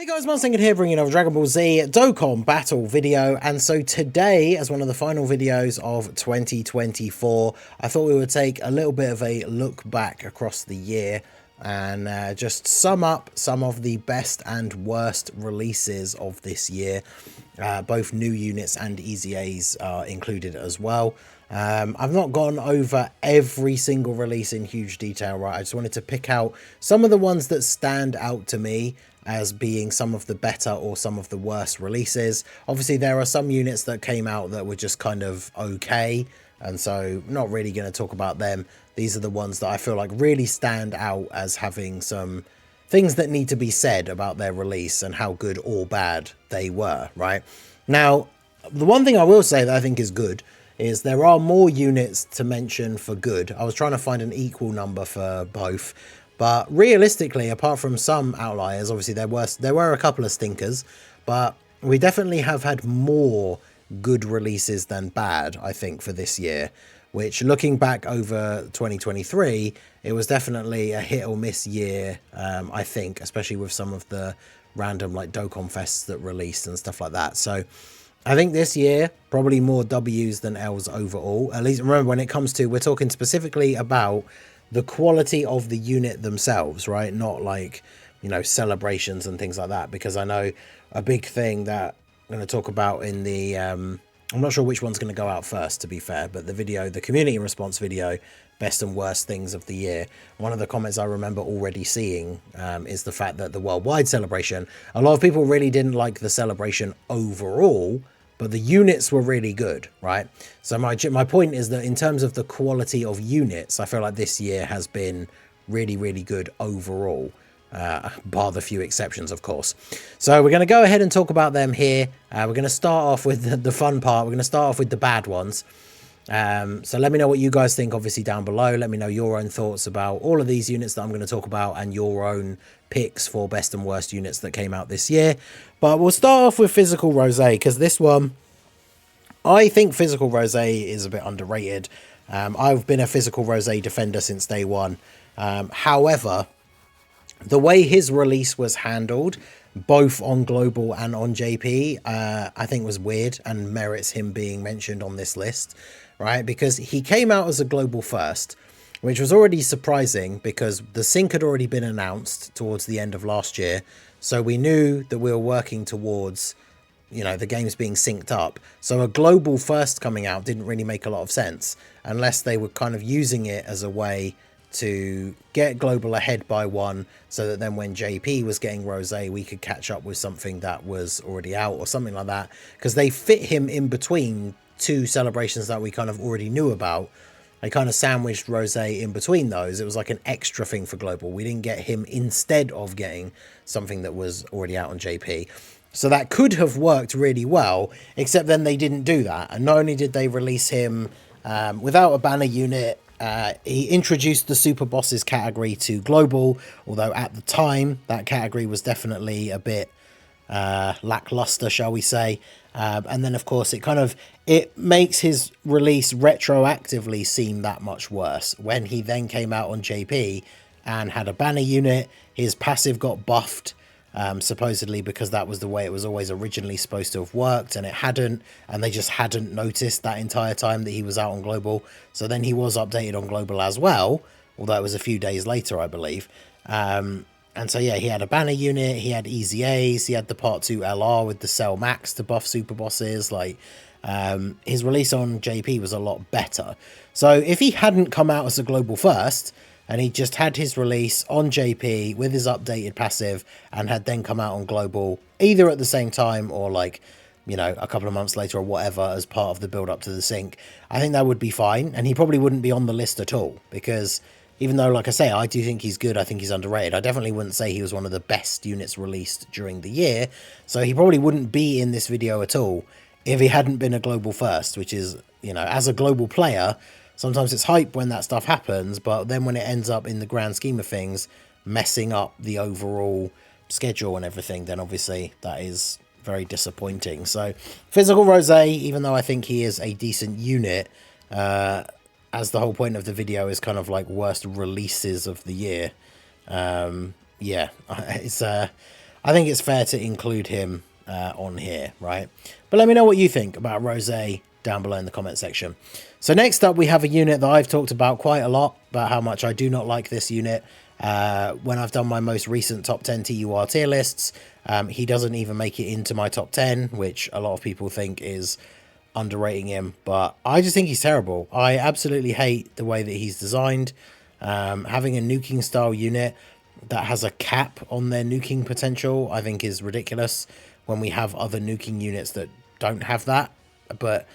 Hey guys, Monster here bringing another Dragon Ball Z Dokkan battle video, and so today, as one of the final videos of 2024, I thought we would take a little bit of a look back across the year and just sum up some of the best and worst releases of this year. Both new units and EZA'S are included as well. I've not gone over every single release in huge detail, right? I just wanted to pick out some of the ones that stand out to me as being some of the better or some of the worst releases. Obviously, there are some units that came out that were just kind of okay, and so not really going to talk about them. These are the ones that I feel like really stand out as having some things that need to be said about their release and how good or bad they were, right? Now, the one thing I will say that I think is good is there are more units to mention for good. I was trying to find an equal number for both, but realistically, apart from some outliers, obviously there were a couple of stinkers, but we definitely have had more good releases than bad, I think, for this year, which, looking back over 2023, it was definitely a hit or miss year, I think, especially with some of the random like Dokkan Fests that released and stuff like that. So I think this year, probably more W's than L's overall. At least remember, when it comes to, we're talking specifically about the quality of the unit themselves, right? Not like, you know, celebrations and things like that, because I know a big thing that I'm going to talk about in the, I'm not sure which one's going to go out first, to be fair, but the video, the community response video, best and worst things of the year. One of the comments I remember already seeing is the fact that the worldwide celebration, a lot of people really didn't like the celebration overall, but the units were really good, right? So my point is that in terms of the quality of units, I feel like this year has been really, really good overall, bar the few exceptions, of course. So we're going to go ahead and talk about them here. We're going to start off with the fun part. We're going to start off with the bad ones. So let me know what you guys think, obviously, down below. Let me know your own thoughts about all of these units that I'm going to talk about and your own picks for best and worst units that came out this year. But we'll start off with Physical Rose, because this one, I think Physical Rose is a bit underrated. I've been a Physical Rose defender since day one. However, the way his release was handled, both on Global and on JP, I think was weird and merits him being mentioned on this list, right? Because he came out as a Global first, which was already surprising because the sync had already been announced towards the end of last year. So we knew that we were working towards, you know, the games being synced up. So a Global first coming out didn't really make a lot of sense unless they were kind of using it as a way to get Global ahead by one, so that then when JP was getting Rose, we could catch up with something that was already out or something like that, because they fit him in between two celebrations that we kind of already knew about. They kind of sandwiched Rose in between those. It was like an extra thing for Global. We didn't get him instead of getting something that was already out on JP. So that could have worked really well, except then they didn't do that. And not only did they release him without a banner unit, he introduced the Super Bosses category to Global, although at the time that category was definitely a bit lackluster, shall we say. And then, of course, it makes his release retroactively seem that much worse. When he then came out on JP and had a banner unit, his passive got buffed, supposedly because that was the way it was always originally supposed to have worked, and it hadn't, and they just hadn't noticed that entire time that he was out on Global. So then he was updated on Global as well, although it was a few days later, I believe. And so yeah, he had a banner unit, he had EZA'S, he had the Part 2 LR with the Cell Max to buff Super Bosses. Like, his release on JP was a lot better. So if he hadn't come out as a Global first, and he just had his release on JP with his updated passive and had then come out on Global either at the same time or, like, you know, a couple of months later or whatever as part of the build up to the sync, I think that would be fine. And he probably wouldn't be on the list at all, because even though, like I say, I do think he's good, I think he's underrated, I definitely wouldn't say he was one of the best units released during the year. So he probably wouldn't be in this video at all if he hadn't been a Global first, which is, you know, as a Global player, sometimes it's hype when that stuff happens, but then when it ends up in the grand scheme of things messing up the overall schedule and everything, then obviously that is very disappointing. So Physical Rose, even though I think he is a decent unit, as the whole point of the video is kind of like worst releases of the year, yeah, it's I think it's fair to include him on here, right? But let me know what you think about Rose down below in the comment section. So next up, we have a unit that I've talked about quite a lot, about how much I do not like this unit. When I've done my most recent top 10 TUR tier lists, he doesn't even make it into my top 10, which a lot of people think is underrating him, but I just think he's terrible. I absolutely hate the way that he's designed. Having a nuking style unit that has a cap on their nuking potential, I think is ridiculous when we have other nuking units that don't have that. But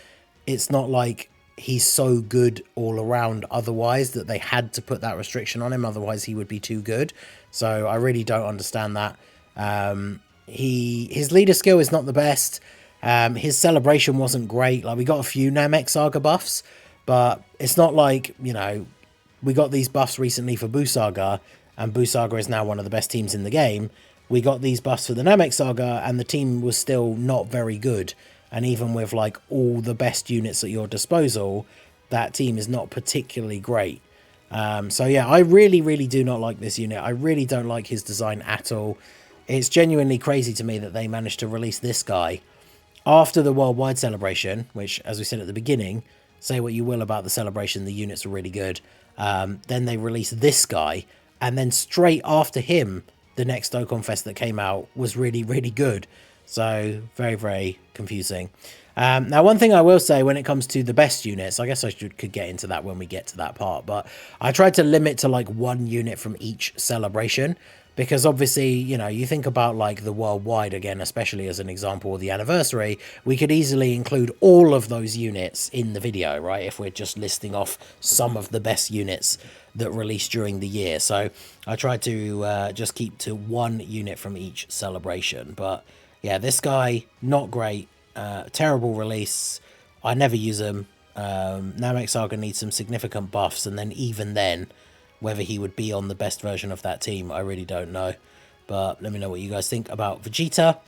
it's not like he's so good all around otherwise that they had to put that restriction on him, otherwise he would be too good. So I really don't understand that. His leader skill is not the best. His celebration wasn't great. Like, we got a few Namek Saga buffs, but it's not like, you know, we got these buffs recently for Buu Saga, and Buu Saga is now one of the best teams in the game. We got these buffs for the Namek Saga, and the team was still not very good. And even with, like, all the best units at your disposal, that team is not particularly great. So yeah, I really do not like this unit. I really don't like his design at all. It's genuinely crazy to me that they managed to release this guy after the worldwide celebration, which, as we said at the beginning, say what you will about the celebration, the units are really good. Then they released this guy, and then straight after him, the next Dokkan Fest that came out was really good. So very confusing. Now, one thing I will say when it comes to the best units, I guess I could get into that when we get to that part, but I tried to limit to like one unit from each celebration, because obviously, you know, you think about like the worldwide again, especially as an example, or the anniversary, we could easily include all of those units in the video, right? If we're just listing off some of the best units that released during the year. So I tried to just keep to one unit from each celebration. But yeah, this guy, not great. Terrible release. I never use him. Namek Saga needs some significant buffs, and then even then, whether he would be on the best version of that team, I really don't know. But let me know what you guys think about Vegeta.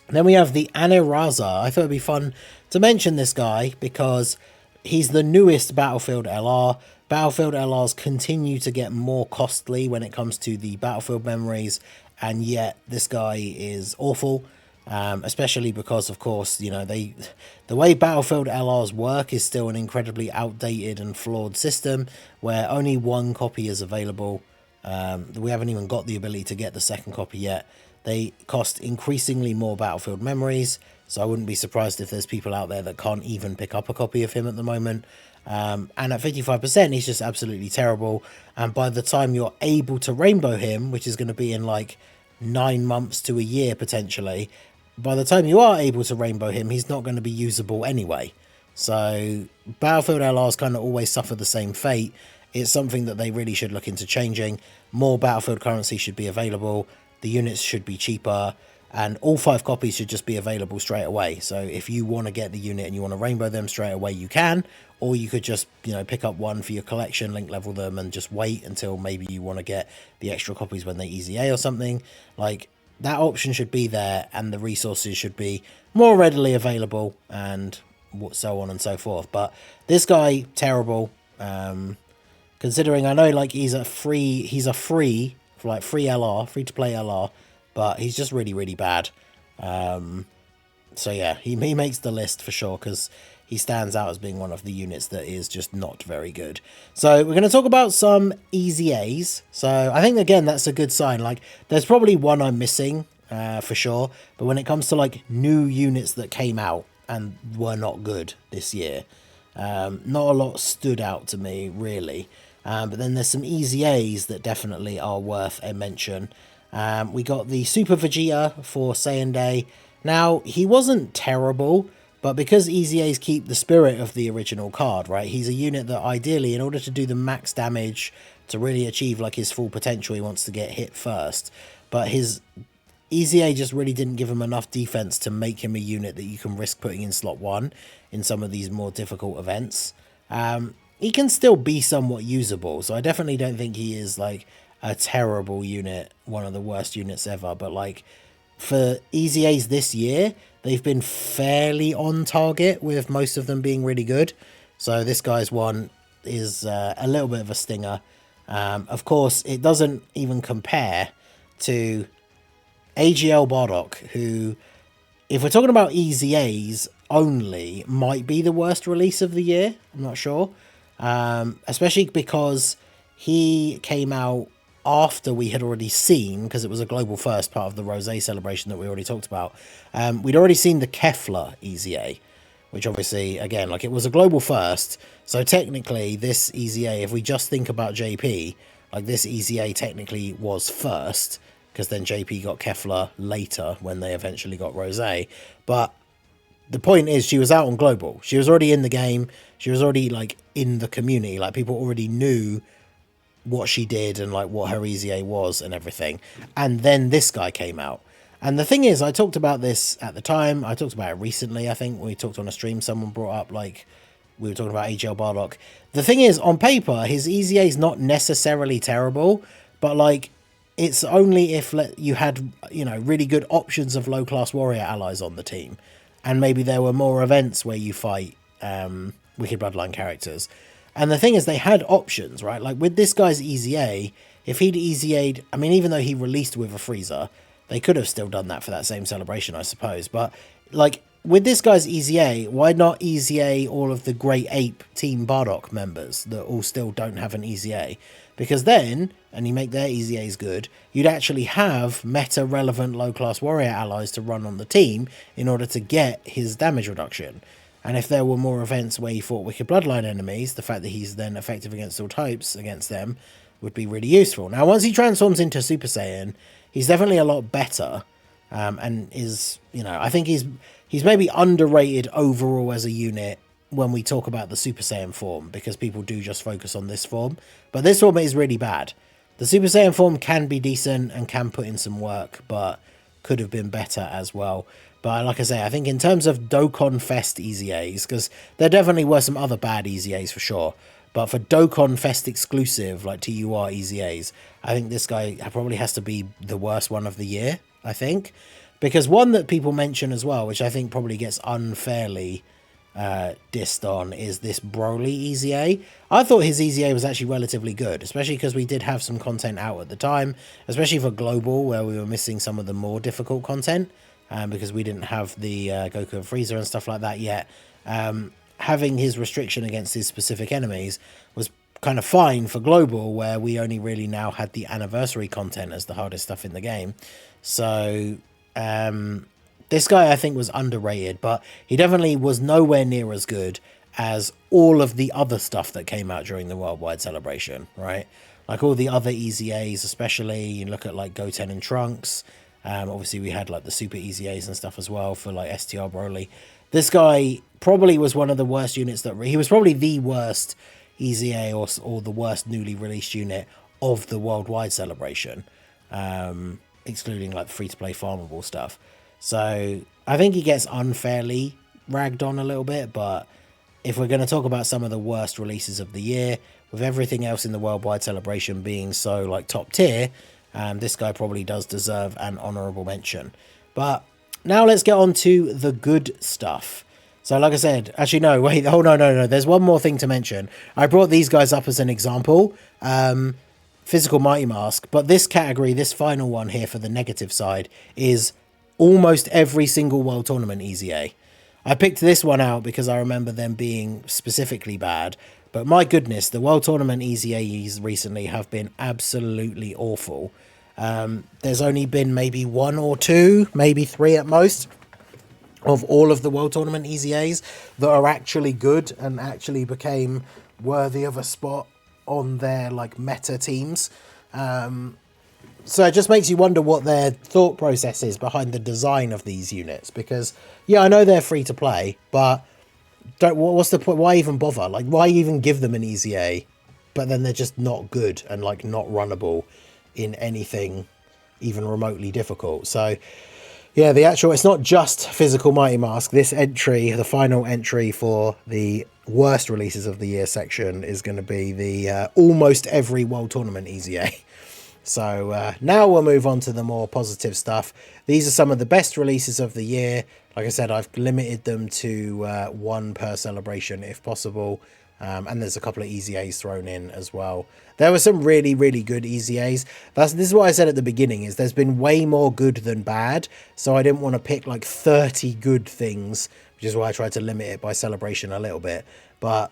Then we have the Aniraza. I thought it'd be fun to mention this guy because he's the newest Battlefield LR. Battlefield LRs continue to get more costly when it comes to the Battlefield memories, and yet this guy is awful. Especially because, of course, you know, the way Battlefield LRs work is still an incredibly outdated and flawed system where only one copy is available. We haven't even got the ability to get the second copy yet. They cost increasingly more Battlefield memories, so I wouldn't be surprised if there's people out there that can't even pick up a copy of him at the moment. And at 55%, he's just absolutely terrible. And by the time you're able to rainbow him, which is going to be in like 9 months to a year potentially, by the time you are able to rainbow him, he's not going to be usable anyway. So Battlefield LRs kind of always suffer the same fate. It's something that they really should look into changing. More Battlefield currency should be available. The units should be cheaper. And all 5 copies should just be available straight away. So if you want to get the unit and you want to rainbow them straight away, you can. Or you could just, you know, pick up one for your collection, link level them, and just wait until maybe you want to get the extra copies when they EZA or something. Like, that option should be there, and the resources should be more readily available, and so on and so forth. But this guy, terrible. Considering I know like he's a free LR, free to play LR, but he's just really bad. So yeah, he makes the list for sure because he stands out as being one of the units that is just not very good. So we're going to talk about some EZA'S. So I think, again, that's a good sign. Like, there's probably one I'm missing for sure. But when it comes to, like, new units that came out and were not good this year, not a lot stood out to me, really. But then there's some EZA'S that definitely are worth a mention. We got the Super Vegeta for Saiyan Day. Now, he wasn't terrible, but because EZA'S keep the spirit of the original card, right? He's a unit that ideally, in order to do the max damage, to really achieve like his full potential, he wants to get hit first. But his EZA just really didn't give him enough defense to make him a unit that you can risk putting in slot 1 in some of these more difficult events. He can still be somewhat usable, so I definitely don't think he is like a terrible unit, one of the worst units ever, but like for EZA'S this year, they've been fairly on target, with most of them being really good. So this guy's one is a little bit of a stinger. Of course, it doesn't even compare to AGL Bardock, who, if we're talking about EZA'S only, might be the worst release of the year. I'm not sure. Especially because he came out after we had already seen, because it was a global first, part of the Rosé celebration that we already talked about. We'd already seen the Kefla EZA, which obviously, again, like, it was a global first. So technically, this EZA, if we just think about JP, like, this EZA technically was first, because then JP got Kefla later when they eventually got Rosé. But the point is, she was out on global. She was already in the game. She was already, like, in the community. Like, people already knew what she did and, like, what her EZA was and everything. And then this guy came out. And the thing is, I talked about this at the time. I talked about it recently, I think. We talked on a stream. Someone brought up, like, we were talking about AGL Bardock. The thing is, on paper, his EZA is not necessarily terrible. But, like, it's only if you had, you know, really good options of low-class warrior allies on the team. And maybe there were more events where you fight Wicked Bloodline characters. And the thing is, they had options, right? Like, with this guy's EZA, if he'd EZA'd... I mean, even though he released with a Freezer, they could have still done that for that same celebration, I suppose. But, like, with this guy's EZA, why not EZA all of the Great Ape Team Bardock members that all still don't have an EZA? Because then, and you make their EZAs good, you'd actually have meta-relevant low-class warrior allies to run on the team in order to get his damage reduction. And if there were more events where he fought Wicked Bloodline enemies, the fact that he's then effective against all types against them would be really useful. Now, once he transforms into Super Saiyan, he's definitely a lot better, and is, you know, I think he's maybe underrated overall as a unit when we talk about the Super Saiyan form, because people do just focus on this form. But this form is really bad. The Super Saiyan form can be decent and can put in some work, but could have been better as well. But like I say, I think in terms of Dokkan Fest EZAs, because there definitely were some other bad EZAs for sure, but for Dokkan Fest exclusive, like TUR EZAs, I think this guy probably has to be the worst one of the year, I think. Because one that people mention as well, which I think probably gets unfairly dissed on, is this Broly EZA. I thought his EZA was actually relatively good, especially because we did have some content out at the time, especially for Global, where we were missing some of the more difficult content. Because we didn't have the Goku and Freezer and stuff like that yet. Having his restriction against his specific enemies was kind of fine for Global, where we only really now had the anniversary content as the hardest stuff in the game. So this guy, I think, was underrated, but he definitely was nowhere near as good as all of the other stuff that came out during the Worldwide Celebration, right? Like all the other EZAs, especially, you look at like Goten and Trunks. Obviously, we had like the Super EZAs and stuff as well for like STR Broly. This guy probably was one of the worst units that... He was probably the worst EZA or the worst newly released unit of the Worldwide Celebration. Excluding like the free-to-play farmable stuff. So I think he gets unfairly ragged on a little bit, but if we're going to talk about some of the worst releases of the year, with everything else in the Worldwide Celebration being so like top tier, this guy probably does deserve an honourable mention. But now let's get on to the good stuff. So like I said, actually no, wait, oh no, there's one more thing to mention. I brought these guys up as an example. Physical Mighty Mask, but this category, this final one here for the negative side, is almost every single World Tournament EZA. I picked this one out because I remember them being specifically bad, but my goodness, the World Tournament EZAs recently have been absolutely awful. There's only been maybe one or two, maybe three at most, of all of the World Tournament EZAs that are actually good and actually became worthy of a spot on their like meta teams. So it just makes you wonder what their thought process is behind the design of these units, because yeah, I know they're free to play, but what's the point? Why even bother? Like, why even give them an EZA, but then they're just not good and like not runnable in anything even remotely difficult? So yeah, it's not just Physical Mighty Mask. This entry, the final entry for the worst releases of the year section, is going to be the almost every World Tournament EZA. So now we'll move on to the more positive stuff. These are some of the best releases of the year. Like I said, I've limited them to one per celebration if possible. And there's a couple of EZA'S thrown in as well. There were some really, really good EZA'S. This is what I said at the beginning, is there's been way more good than bad. So I didn't want to pick like 30 good things, which is why I tried to limit it by celebration a little bit. But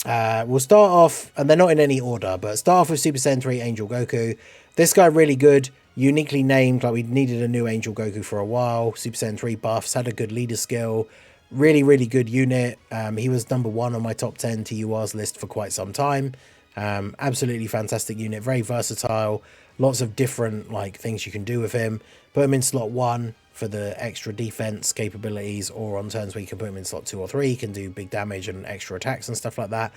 we'll start off, and they're not in any order, but start off with Super Saiyan 3 Angel Goku. This guy really good, uniquely named, like we needed a new Angel Goku for a while. Super Saiyan 3 buffs, had a good leader skill. Really, really good unit. He was #1 on my top 10 TURs list for quite some time. Absolutely fantastic unit, very versatile. Lots of different like things you can do with him. Put him in slot 1 for the extra defense capabilities, or on turns where you can put him in slot 2 or 3, he can do big damage and extra attacks and stuff like that.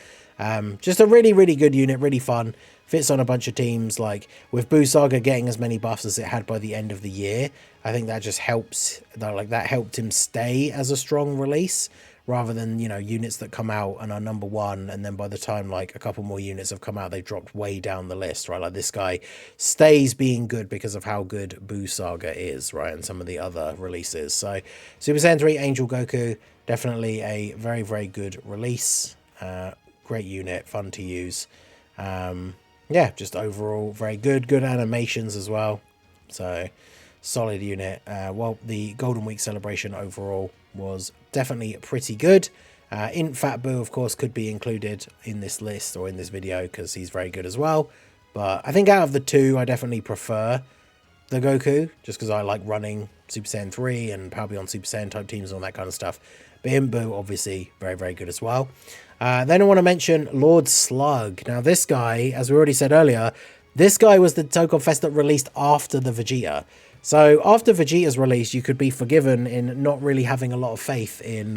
Just a really, really good unit, really fun. Fits on a bunch of teams. Like with Buu Saga getting as many buffs as it had by the end of the year, I think that just helps. That helped him stay as a strong release, rather than, you know, units that come out and are #1, and then by the time like a couple more units have come out, they dropped way down the list, right? Like this guy stays being good because of how good Buu Saga is, right? And some of the other releases. So Super Saiyan 3 Angel Goku, definitely a very, very good release. Great unit, fun to use. Yeah, just overall very good. Good animations as well. So solid unit. Well, the Golden Week celebration overall was definitely pretty good. Int Fat Boo, of course, could be included in this list or in this video because he's very good as well. But I think out of the two, I definitely prefer the Goku, just because I like running Super Saiyan 3 and Power Beyond Super Saiyan type teams and all that kind of stuff. But Int Boo, obviously, very, very good as well. Then I want to mention Lord Slug. Now, this guy, as we already said earlier, this guy was the Dokkan Fest that released after the Vegeta. So after Vegeta's release, you could be forgiven in not really having a lot of faith in,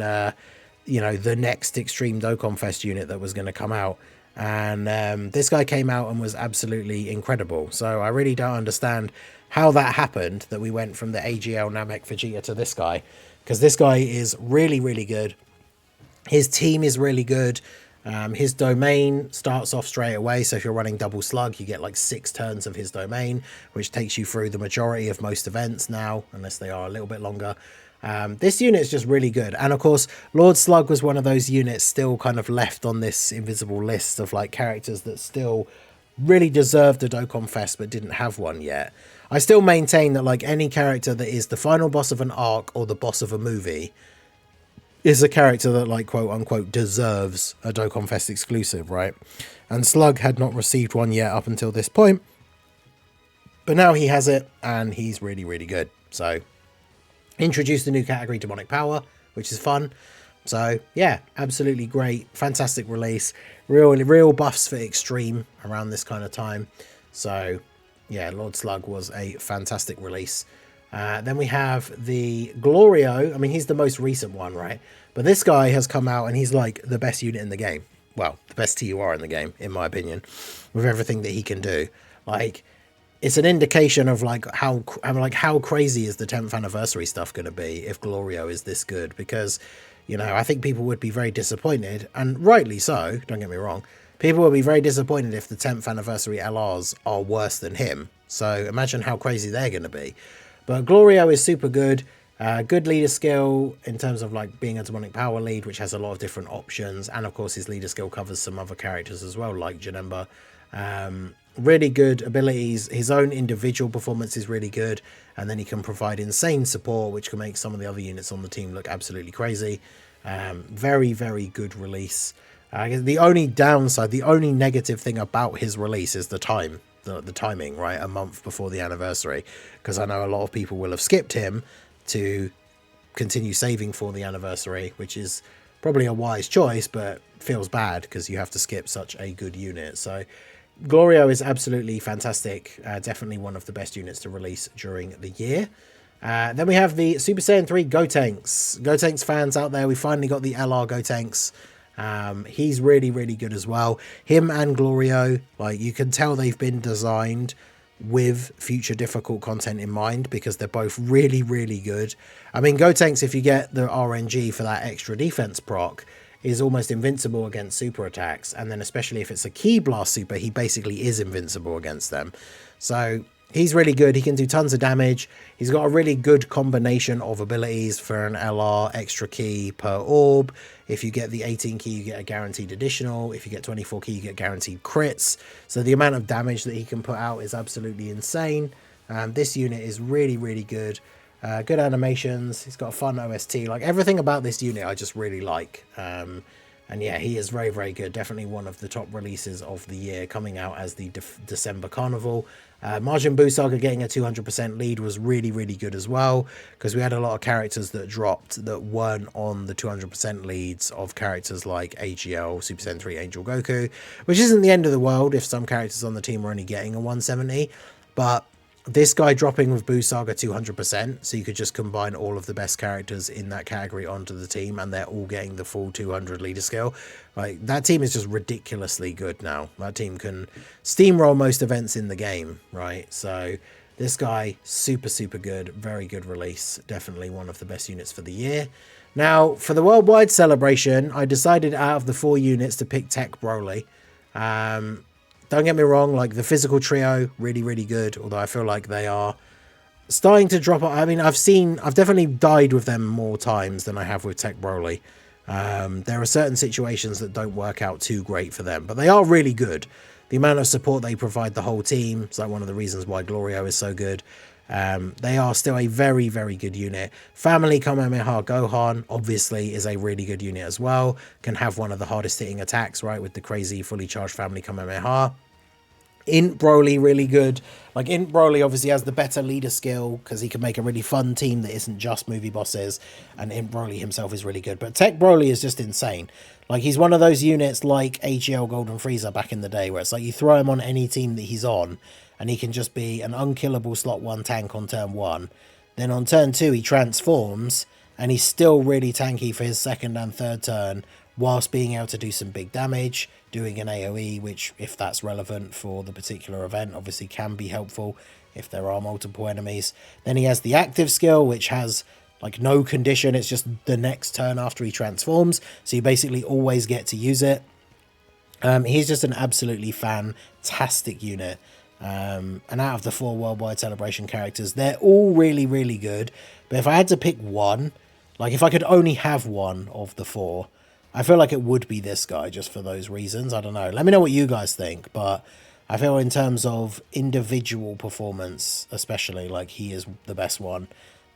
you know, the next Extreme Dokkan Fest unit that was going to come out. And this guy came out and was absolutely incredible. So I really don't understand how that happened, that we went from the AGL Namek Vegeta to this guy. Because this guy is really, really good. His team is really good. His domain starts off straight away. So if you're running double slug, you get like 6 turns of his domain, which takes you through the majority of most events now, unless they are a little bit longer. This unit is just really good. And of course, Lord Slug was one of those units still kind of left on this invisible list of like characters that still really deserved a Dokkan Fest but didn't have one yet. I still maintain that like any character that is the final boss of an arc or the boss of a movie is a character that, like, quote unquote, deserves a Dokkan Fest exclusive, right? And Slug had not received one yet up until this point, but now he has it, and he's really, really good. So, introduced a new category, Demonic Power, which is fun. So, yeah, absolutely great, fantastic release. Real buffs for Extreme around this kind of time. So, yeah, Lord Slug was a fantastic release. Then we have the Glorio. I mean, he's the most recent one, right? But this guy has come out and he's like the best unit in the game. Well, the best TUR in the game, in my opinion, with everything that he can do. Like, it's an indication of like how crazy is the 10th anniversary stuff going to be if Glorio is this good? Because, you know, I think people would be very disappointed, and rightly so, don't get me wrong. People will be very disappointed if the 10th anniversary LRs are worse than him. So imagine how crazy they're going to be. But Glorio is super good. Good leader skill in terms of like being a demonic power lead, which has a lot of different options. And of course, his leader skill covers some other characters as well, like Janemba. Really good abilities. His own individual performance is really good. And then he can provide insane support, which can make some of the other units on the team look absolutely crazy. Very, very good release. The only downside, the only negative thing about his release is the time. The timing, right? A month before the anniversary, because I know a lot of people will have skipped him to continue saving for the anniversary, which is probably a wise choice, but feels bad because you have to skip such a good unit. So Glorio is absolutely fantastic. Definitely one of the best units to release during the year. Then we have the Super Saiyan 3 Gotenks. Gotenks fans out there, we finally got the LR Gotenks. He's really, really good as well. Him and Glorio, like, you can tell they've been designed with future difficult content in mind, because they're both really, really good. I mean, Gotenks, if you get the RNG for that extra defense proc, is almost invincible against super attacks. And then especially if it's a Ki Blast super, he basically is invincible against them. So He's really good. He can do tons of damage. He's got a really good combination of abilities for an LR extra key per orb. If you get the 18 key, you get a guaranteed additional. If you get 24 key, you get guaranteed crits. So the amount of damage that he can put out is absolutely insane. This unit is really, really good. Good animations. He's got a fun OST. Like, everything about this unit I just really like. And yeah, he is very, very good. Definitely one of the top releases of the year, coming out as the December Carnival. Majin Buu Saga getting a 200% lead was really, really good as well, because we had a lot of characters that dropped that weren't on the 200% leads of characters like AGL, Super Saiyan 3, Angel Goku, which isn't the end of the world if some characters on the team are only getting a 170, but this guy dropping with Buu Saga 200%, so you could just combine all of the best characters in that category onto the team, and they're all getting the full 200 leader skill. Like, that team is just ridiculously good now. That team can steamroll most events in the game, right? So this guy, super, super good. Very good release. Definitely one of the best units for the year. Now, for the worldwide celebration, I decided out of the 4 units to pick Tech Broly. Don't get me wrong, like, the physical trio, really, really good, although I feel like they are starting to drop off. I mean, I've definitely died with them more times than I have with Tech Broly. There are certain situations that don't work out too great for them, but they are really good. The amount of support they provide the whole team is like one of the reasons why Glorio is so good. They are still a very, very good unit. Family Kamehameha Gohan obviously is a really good unit as well. Can have one of the hardest hitting attacks, right, with the crazy fully charged Family Kamehameha. Int Broly, really good. Like, Int Broly obviously has the better leader skill because he can make a really fun team that isn't just movie bosses, and Int Broly himself is really good. But Tech Broly is just insane. Like, he's one of those units like AGL Golden Frieza back in the day, where it's like you throw him on any team that he's on, and he can just be an unkillable slot 1 tank on turn 1. Then on turn 2, he transforms, and he's still really tanky for his second and third turn, whilst being able to do some big damage, doing an AoE, which, if that's relevant for the particular event, obviously can be helpful if there are multiple enemies. Then he has the active skill, which has like no condition, it's just the next turn after he transforms, so you basically always get to use it. He's just an absolutely fantastic unit. And out of the 4 worldwide celebration characters, they're all really, really good. But if I had to pick one, like if I could only have one of the 4, I feel like it would be this guy, just for those reasons. I don't know. Let me know what you guys think, but I feel in terms of individual performance, especially, like, he is the best one.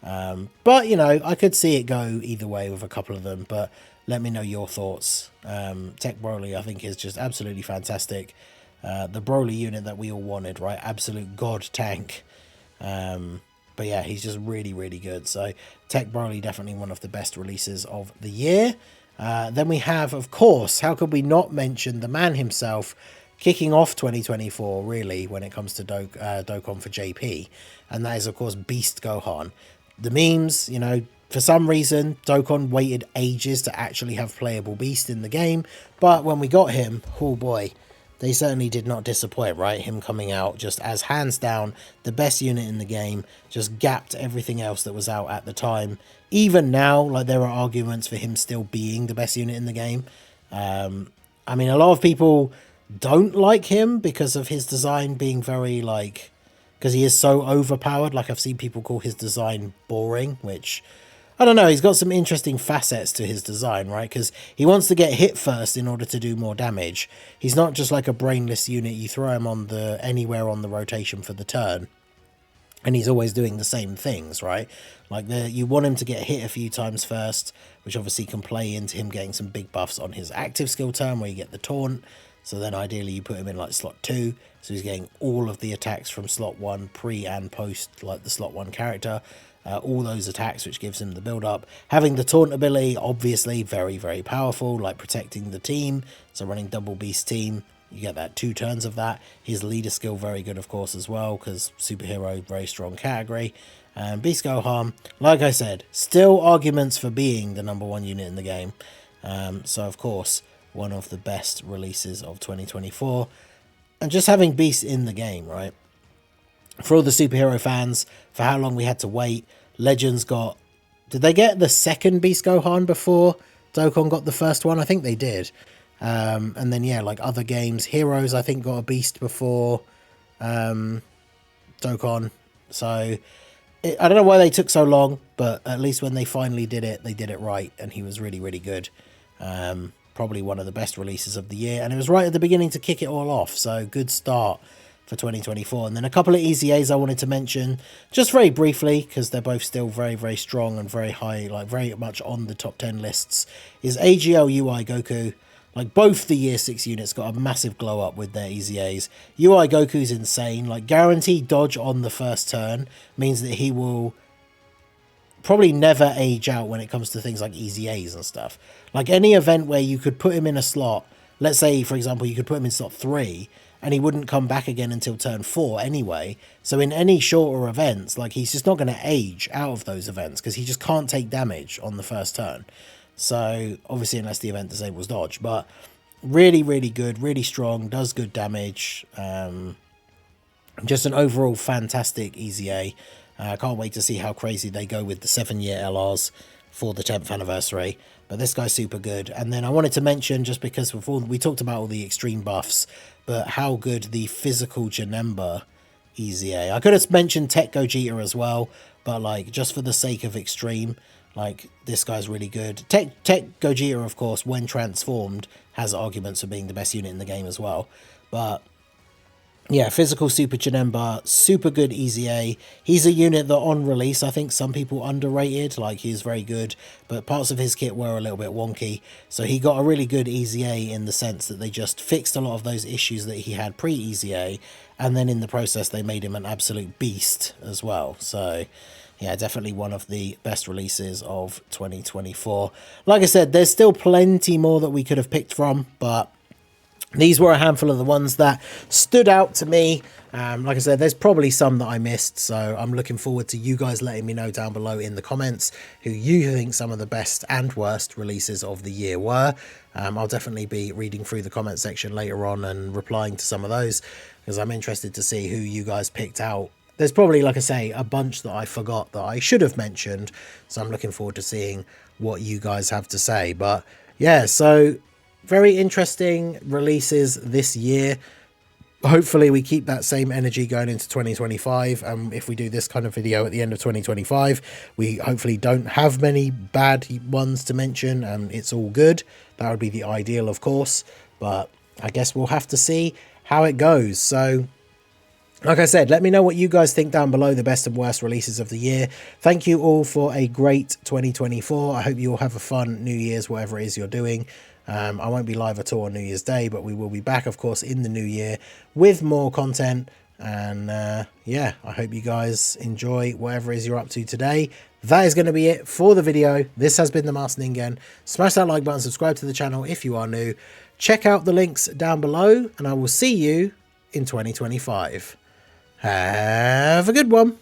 But, you know, I could see it go either way with a couple of them, but let me know your thoughts. Tech Broly, I think, is just absolutely fantastic. The Broly unit that we all wanted, right? Absolute god tank. But yeah, he's just really, really good. So Tech Broly, definitely one of the best releases of the year. Then we have, of course, how could we not mention the man himself, kicking off 2024, really, when it comes to Dokkan for JP. And that is, of course, Beast Gohan. The memes, you know, for some reason, Dokkan waited ages to actually have playable Beast in the game. But when we got him, oh boy, they certainly did not disappoint, right? Him coming out just as hands down the best unit in the game, just gapped everything else that was out at the time. Even now, like, there are arguments for him still being the best unit in the game. I mean, a lot of people don't like him because of his design being very, like, because he is so overpowered. Like, I've seen people call his design boring, which, I don't know, he's got some interesting facets to his design, right? Because he wants to get hit first in order to do more damage. He's not just like a brainless unit. You throw him on anywhere on the rotation for the turn, and he's always doing the same things, right? Like, you want him to get hit a few times first, which obviously can play into him getting some big buffs on his active skill turn where you get the taunt. So then ideally you put him in like slot 2, so he's getting all of the attacks from slot 1 pre and post, like the slot 1 character. All those attacks, which gives him the build up. Having the taunt ability, obviously very, very powerful, like protecting the team. So running double beast team, you get that 2 turns of that. His leader skill, very good, of course, as well, because superhero, very strong category. Beast Gohan, like I said, still arguments for being the #1 unit in the game. So, of course, one of the best releases of 2024. And just having Beast in the game, right? For all the superhero fans, for how long we had to wait, Legends got... Did they get the second Beast Gohan before Dokkan got the first one? I think they did. And then, yeah, like other games, Heroes, I think, got a Beast before Dokkan. So I don't know why they took so long, but at least when they finally did it, they did it right, and he was really, really good. Probably one of the best releases of the year, and it was right at the beginning to kick it all off, so good start for 2024. And then a couple of EZA'S I wanted to mention, just very briefly, because they're both still very, very strong and very high, like very much on the top 10 lists, is AGL UI Goku. Like, both the Year 6 units got a massive glow up with their EZA'S. UI Goku's insane. Like, guaranteed dodge on the first turn means that he will probably never age out when it comes to things like EZA'S and stuff. Like, any event where you could put him in a slot, let's say, for example, you could put him in slot 3, and he wouldn't come back again until turn 4 anyway. So in any shorter events, like, he's just not going to age out of those events, because he just can't take damage on the first turn. So, obviously, unless the event disables dodge. But really, really good, really strong, does good damage. Just an overall fantastic EZA. I can't wait to see how crazy they go with the 7-year LRs for the 10th anniversary. But this guy's super good. And then I wanted to mention, just because we talked about all the extreme buffs, but how good the physical Janemba EZA. I could have mentioned Tech Gogeta as well, but like, just for the sake of extreme, like, this guy's really good. Tech Gogeta, of course, when transformed, has arguments for being the best unit in the game as well. But yeah, physical Super Janemba, super good EZA. He's a unit that on release, I think some people underrated. Like, he's very good, but parts of his kit were a little bit wonky. So he got a really good EZA in the sense that they just fixed a lot of those issues that he had pre-EZA. And then in the process, they made him an absolute beast as well. So yeah, definitely one of the best releases of 2024. Like I said, there's still plenty more that we could have picked from, but these were a handful of the ones that stood out to me. Like I said, there's probably some that I missed, so I'm looking forward to you guys letting me know down below in the comments who you think some of the best and worst releases of the year were. I'll definitely be reading through the comment section later on and replying to some of those, because I'm interested to see who you guys picked out. There's probably, like I say, a bunch that I forgot that I should have mentioned, so I'm looking forward to seeing what you guys have to say. But yeah, so very interesting releases this year. Hopefully we keep that same energy going into 2025. If we do this kind of video at the end of 2025, we hopefully don't have many bad ones to mention, and it's all good. That would be the ideal, of course, but I guess we'll have to see how it goes. So like I said, let me know what you guys think down below, the best and worst releases of the year. Thank you all for a great 2024. I hope you all have a fun New Year's, whatever it is you're doing. I won't be live at all on New Year's Day, but we will be back, of course, in the new year with more content. And yeah, I hope you guys enjoy whatever it is you're up to today. That is going to be it for the video. This has been the Master Ningen. Smash that like button, subscribe to the channel if you are new. Check out the links down below, and I will see you in 2025. Have a good one.